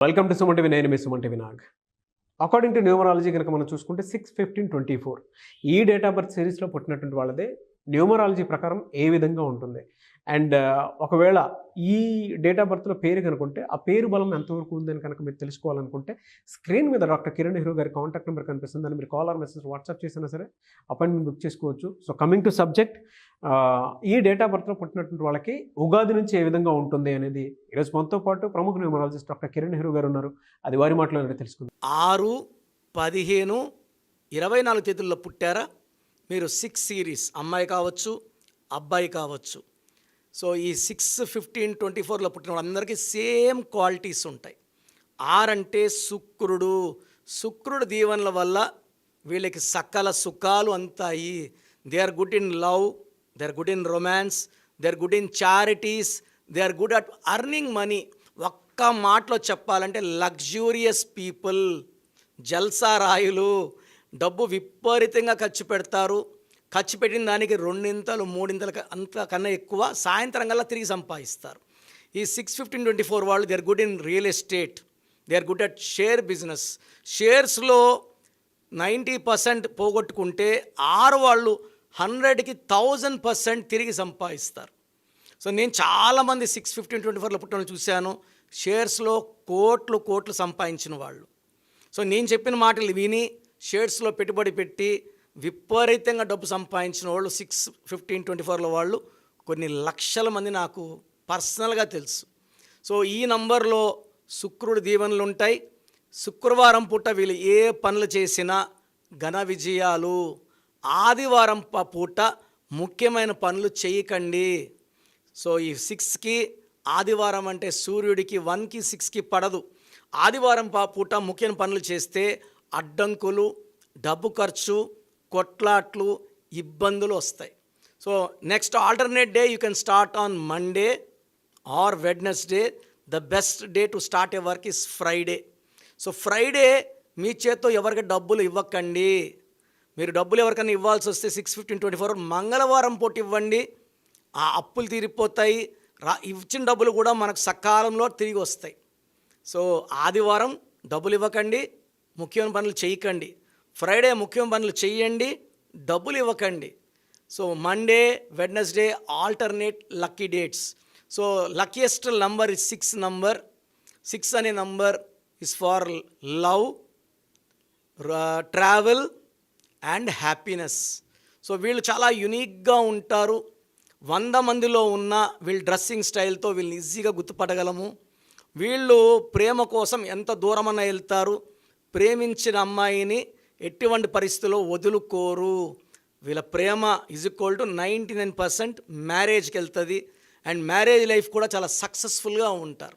Welcome to Suman TV. నేను మీ Suman TV Nag. According to numerology కనుక మనం చూసుకుంటే 6/15/24 ఈ డేట్ ఆఫ్ బర్త్ సిరీస్లో పుట్టినటువంటి వాళ్ళదే న్యూమరాలజీ ప్రకారం ఏ విధంగా ఉంటుంది. అండ్ ఒకవేళ ఈ డేట్ ఆఫ్ బర్త్లో పేరు కనుకుంటే ఆ పేరు బలం ఎంతవరకు ఉందని కనుక మీరు తెలుసుకోవాలనుకుంటే స్క్రీన్ మీద డాక్టర్ కిరణ్ నెహ్రూ గారి కాంటాక్ట్ నెంబర్ కనిపిస్తుంది. దాన్ని మీరు కాల్ ఆర్ మెసేజ్ వాట్సాప్ చేసినా సరే అపాయింట్మెంట్ బుక్ చేసుకోవచ్చు. సో కమింగ్ టు సబ్జెక్ట్, ఈ డేట్ ఆఫ్ బర్త్లో పుట్టినటువంటి వాళ్ళకి ఉగాది నుంచి ఏ విధంగా ఉంటుంది అనేది ఈరోజు మనతో పాటు ప్రముఖ న్యూమరాలజిస్ట్ డాక్టర్ కిరణ్ నెహ్రూ గారు ఉన్నారు. అది వారి మాటలోనే తెలుసుకుందాం. 6/15/24 తేదీల్లో పుట్టారా మీరు? 6 సిరీస్, అమ్మాయి కావచ్చు అబ్బాయి కావచ్చు. సో ఈ 6/15/24లో పుట్టిన వాళ్ళందరికీ సేమ్ క్వాలిటీస్ ఉంటాయి. 6 అంటే శుక్రుడు దీవెనల వల్ల వీళ్ళకి సకల సుఖాలు అంతాయి. They are good in love, they are good in romance, they are good in charities, they are good at earning money. ఒక్క మాటలో చెప్పాలంటే లగ్జూరియస్ పీపుల్, జల్సా రాయులు, డబ్బు విపరీతంగా ఖర్చు పెడతారు. ఖర్చు పెట్టిన దానికి 2 3 అంతకన్నా ఎక్కువ సాయంత్రం కల్లా తిరిగి సంపాదిస్తారు. ఈ 6/15/24 వాళ్ళు they are good in real estate, they are good at share business. షేర్స్లో 90% పోగొట్టుకుంటే 6 వాళ్ళు 100కి 1000% తిరిగి సంపాదిస్తారు. సో నేను చాలామంది 6/15/24లో పుట్టిన చూశాను, షేర్స్లో కోట్లు సంపాదించిన వాళ్ళు. సో నేను చెప్పిన మాటలు విని షేర్స్లో పెట్టుబడి పెట్టి విపరీతంగా డబ్బు సంపాదించిన వాళ్ళు 6/15/24లో వాళ్ళు కొన్ని లక్షల మంది నాకు పర్సనల్గా తెలుసు. సో ఈ నంబర్లో శుక్రుడి దీవెనలు ఉంటాయి. శుక్రవారం పూట వీళ్ళు ఏ పనులు చేసినా ఘన విజయాలు. ఆదివారం పూట ముఖ్యమైన పనులు చేయకండి. సో ఈ 6కి ఆదివారం అంటే సూర్యుడికి 1కి 6కి పడదు. ఆదివారం పూట ముఖ్యమైన పనులు చేస్తే అడ్డంకులు, డబ్బు ఖర్చు, కొట్లాట్లు, ఇబ్బందులు వస్తాయి. So next alternate day you can start on Monday or Wednesday. The best day to start a work is Friday. So Friday మీ చేత్తో ఎవరికి డబ్బులు ఇవ్వకండి. మీరు డబ్బులు ఎవరికైనా ఇవ్వాల్సి వస్తే 6/15/24 మంగళవారం పూట ఇవ్వండి. ఆ అప్పులు తీరిపోతాయి. ఇచ్చిన డబ్బులు కూడా మనకు సకాలంలో తిరిగి వస్తాయి. సో ఆదివారం డబ్బులు ఇవ్వకండి, ముఖ్యమైన పనులు చేయకండి. ఫ్రైడే ముఖ్యమైన పనులు చేయండి, డబ్బులు ఇవ్వకండి. So Monday, Wednesday alternate lucky dates. So luckiest number is 6 number. 6 అనే number is for love, travel and happiness. So వీళ్ళు చాలా యునిక్గా ఉంటారు. 100 మందిలో ఉన్న వీళ్ళ డ్రెస్సింగ్ స్టైల్తో వీళ్ళని ఈజీగా గుర్తుపట్టగలము. వీళ్ళు ప్రేమ కోసం ఎంత దూరమన్నా వెళ్తారు. ప్రేమించిన అమ్మాయిని ఎటువంటి పరిస్థితుల్లో వదులుకోరు. వీళ్ళ ప్రేమ = 99% మ్యారేజ్కి వెళ్తుంది. అండ్ మ్యారేజ్ లైఫ్ కూడా చాలా సక్సెస్ఫుల్గా ఉంటారు.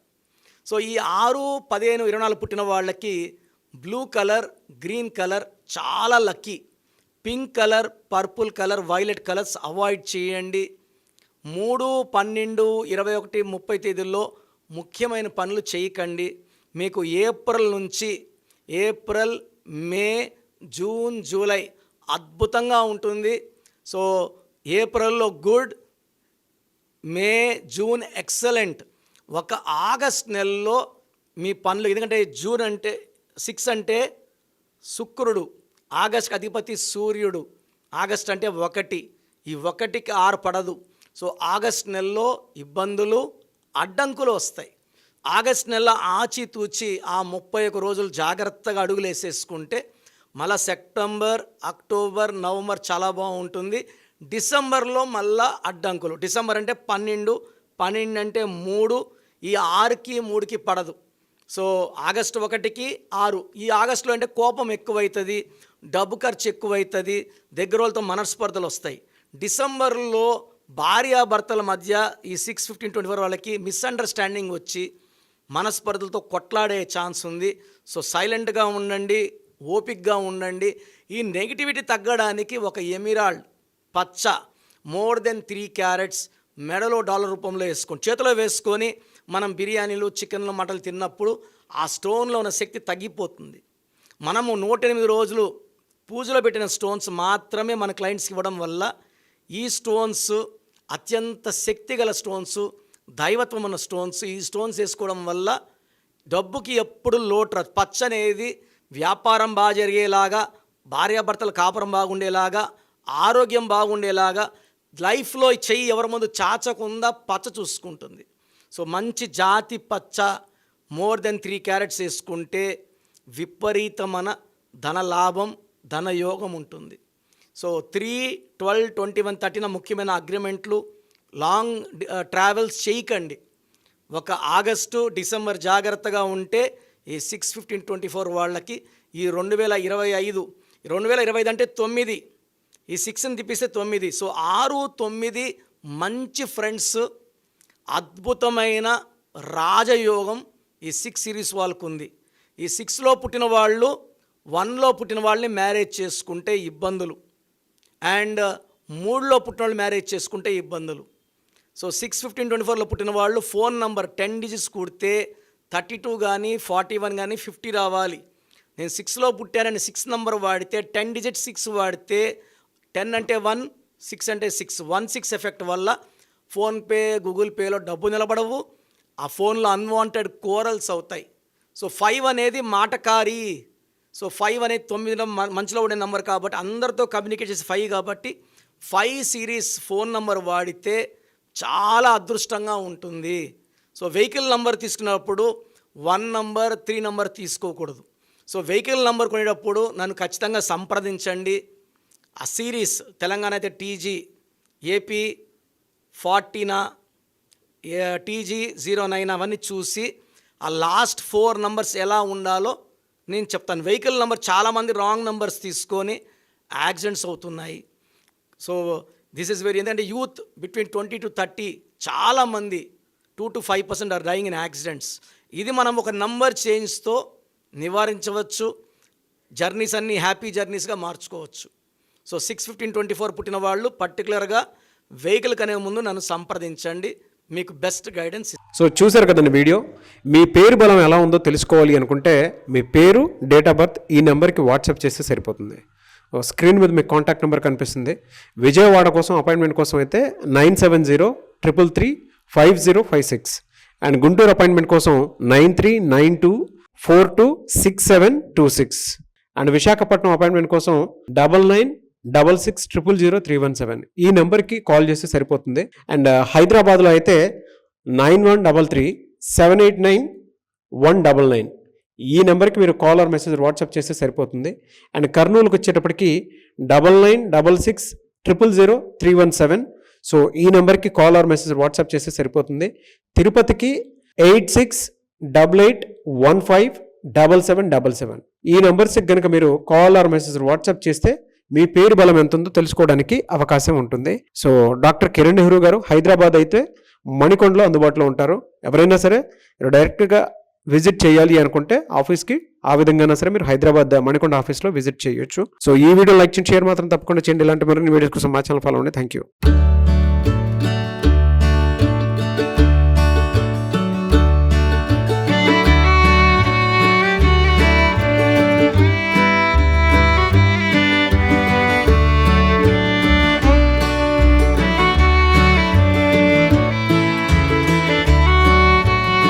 సో ఈ 6/15/24 పుట్టిన వాళ్ళకి బ్లూ కలర్, గ్రీన్ కలర్ చాలా lucky. Pink colour, purple colour, violet colours avoid చేయండి. 3, 12, 21, 30 తేదీల్లో ముఖ్యమైన పనులు చేయకండి. మీకు ఏప్రిల్, మే, జూన్, జూలై అద్భుతంగా ఉంటుంది. సో ఏప్రిల్లో గుడ్, మే, జూన్ ఎక్సలెంట్. ఒక ఆగస్ట్ నెలలో మీ పనులు, ఎందుకంటే జూన్ అంటే 6 అంటే శుక్రుడు, ఆగస్ట్కి అధిపతి సూర్యుడు. ఆగస్ట్ అంటే 1, ఈ 1కి 6 పడదు. సో ఆగస్ట్ నెలలో ఇబ్బందులు, అడ్డంకులు వస్తాయి. ఆగస్ట్ నెల ఆచితూచి ఆ 31 రోజులు జాగ్రత్తగా అడుగులు వేసేసుకుంటే మళ్ళీ సెప్టెంబర్, అక్టోబర్, నవంబర్ చాలా బాగుంటుంది. డిసెంబర్లో మళ్ళా అడ్డంకులు. డిసెంబర్ అంటే 12 అంటే 3, ఈ 6కి 3కి పడదు. సో ఆగస్టు 1కి 6. ఈ ఆగస్టులో అంటే కోపం ఎక్కువవుతుంది, డబ్బు ఖర్చు ఎక్కువవుతుంది, దగ్గర వాళ్ళతో మనస్పర్ధలు వస్తాయి. డిసెంబర్లో భార్యాభర్తల మధ్య ఈ 6/15/24 వాళ్ళకి మిస్అండర్స్టాండింగ్ వచ్చి మనస్పర్ధలతో కొట్లాడే ఛాన్స్ ఉంది. సో సైలెంట్గా ఉండండి, ఓపిక్గా ఉండండి. ఈ నెగిటివిటీ తగ్గడానికి ఒక ఎమిరాల్డ్ పచ్చ మోర్ దెన్ 3 క్యారెట్స్ మెడలో డాలర్ రూపంలో వేసుకొని చేతిలో వేసుకొని మనం బిర్యానీలు, చికెన్లు, మటన్లు తిన్నప్పుడు ఆ స్టోన్లో ఉన్న శక్తి తగ్గిపోతుంది. మనము 108 రోజులు పూజలో పెట్టిన స్టోన్స్ మాత్రమే మన క్లయింట్స్కి ఇవ్వడం వల్ల ఈ స్టోన్స్ అత్యంత శక్తిగల స్టోన్స్, దైవత్వం ఉన్న స్టోన్స్. ఈ స్టోన్స్ వేసుకోవడం వల్ల డబ్బుకి ఎప్పుడు లోటు రాదు. పచ్చ అనేది వ్యాపారం బాగా జరిగేలాగా, భార్యాభర్తల కాపురం బాగుండేలాగా, ఆరోగ్యం బాగుండేలాగా, లైఫ్లో చెయ్యి ఎవరి ముందు చాచకుండా పచ్చ చూసుకుంటుంది. సో మంచి జాతి పచ్చ మోర్ దెన్ 3 క్యారెట్స్ వేసుకుంటే విపరీతమైన ధన లాభం, ధనయోగం ఉంటుంది. సో 3, 12, 21, 13 ముఖ్యమైన అగ్రిమెంట్లు, లాంగ్ ట్రావెల్స్ చేయకండి. ఒక ఆగస్టు, డిసెంబర్ జాగ్రత్తగా ఉంటే ఈ 6/15/24 వాళ్ళకి ఈ 2025 2025 అంటే 9, ఈ 6ని తిప్పిస్తే 9. సో 6, 9 మంచి ఫ్రెండ్స్, అద్భుతమైన రాజయోగం ఈ 6 సిరీస్ వాళ్ళకు ఉంది. ఈ 6లో పుట్టిన వాళ్ళు 1లో పుట్టిన వాళ్ళని మ్యారేజ్ చేసుకుంటే ఇబ్బందులు, అండ్ 3లో పుట్టిన వాళ్ళు మ్యారేజ్ చేసుకుంటే ఇబ్బందులు. సో 6/15/24లో పుట్టిన వాళ్ళు ఫోన్ నంబర్ 10 డిజిట్స్ కూడితే 32 కానీ 41 కానీ 50 రావాలి. నేను 6లో పుట్టానని 6 నంబర్ వాడితే 10 డిజిట్ 6 వాడితే 10 అంటే 1, 6 అంటే 6, 1-6 ఎఫెక్ట్ వల్ల ఫోన్పే, గూగుల్ పేలో డబ్బు నిలబడవు, ఆ ఫోన్లో అన్వాంటెడ్ కోరల్స్ అవుతాయి. సో 5 అనేది మాటకారి. సో 5 అనేది 9 మంచిలో ఉండే నెంబర్ కాబట్టి అందరితో కమ్యూనికేట్ చేసే 5 కాబట్టి 5 సిరీస్ ఫోన్ నంబర్ వాడితే చాలా అదృష్టంగా ఉంటుంది. సో వెహికల్ నంబర్ తీసుకున్నప్పుడు 1 నంబర్ 3 నంబర్ తీసుకోకూడదు. సో వెహికల్ నంబర్ కొనేటప్పుడు నన్ను ఖచ్చితంగా సంప్రదించండి. ఆ సిరీస్ తెలంగాణ అయితే TG, AP 40, TG 09 అవన్నీ చూసి ఆ లాస్ట్ 4 నంబర్స్ ఎలా ఉండాలో నేను చెప్తాను. వెహికల్ నెంబర్ చాలామంది రాంగ్ నెంబర్స్ తీసుకొని యాక్సిడెంట్స్ అవుతున్నాయి. సో దిస్ ఈజ్ వెరీ, ఎందుకంటే యూత్ బిట్వీన్ 20 to 30 చాలామంది 2 to 5% are dying in accidents. ఇది మనం ఒక నంబర్ చేంజ్తో నివారించవచ్చు. జర్నీస్ అన్నీ హ్యాపీ జర్నీస్గా మార్చుకోవచ్చు. సో 6/15/24 పుట్టిన వాళ్ళు పర్టికులర్గా వెహికల్ కనే ముందు నన్ను సంప్రదించండి, మీకు బెస్ట్ గైడెన్స్. సో చూశారు కదండి వీడియో. మీ పేరు బలం ఎలా ఉందో తెలుసుకోవాలి అనుకుంటే మీ పేరు, డేట్ ఆఫ్ బర్త్ ఈ నెంబర్కి వాట్సాప్ చేస్తే సరిపోతుంది. స్క్రీన్ మీద మీకు కాంటాక్ట్ నెంబర్ కనిపిస్తుంది. విజయవాడ కోసం అపాయింట్మెంట్ కోసం అయితే 9703335056 అండ్ గుంటూరు అపాయింట్మెంట్ కోసం 9392426726 అండ్ విశాఖపట్నం అపాయింట్మెంట్ కోసం 9966600317 ఈ నెంబర్కి కాల్ చేస్తే సరిపోతుంది. అండ్ హైదరాబాద్లో అయితే 9133789199 ఈ నెంబర్కి మీరు కాల్ ఆర్ మెసేజ్ వాట్సాప్ చేస్తే సరిపోతుంది. అండ్ కర్నూలుకి వచ్చేటప్పటికి 9966000317 సో ఈ నెంబర్కి కాల్ ఆర్ మెసేజ్ వాట్సాప్ చేస్తే సరిపోతుంది. తిరుపతికి 8688157777 ఈ నెంబర్స్కి కనుక మీరు కాల్ ఆర్ మెసేజ్ వాట్సాప్ చేస్తే మీ పేరు బలం ఎంత ఉందో తెలుసుకోవడానికి అవకాశం ఉంటుంది. సో డాక్టర్ కిరణ్ నెహ్రూ గారు హైదరాబాద్ అయితే మణికొండలో అందుబాటులో ఉంటారు. ఎవరైనా సరే డైరెక్ట్గా విజిట్ చేయాలి అనుకుంటే ఆఫీస్కి ఆ విధంగా సరే మీరు హైదరాబాద్ మణికొండ ఆఫీస్లో విజిట్ చేయొచ్చు. సో ఈ వీడియో లైక్ చేయండి, షేర్ మాత్రం తప్పకుండా చేయండి. ఇలాంటి మరిన్ని వీడియోస్ కోసం మా ఛానల్ ఫాలో అవ్వండి. Thank you.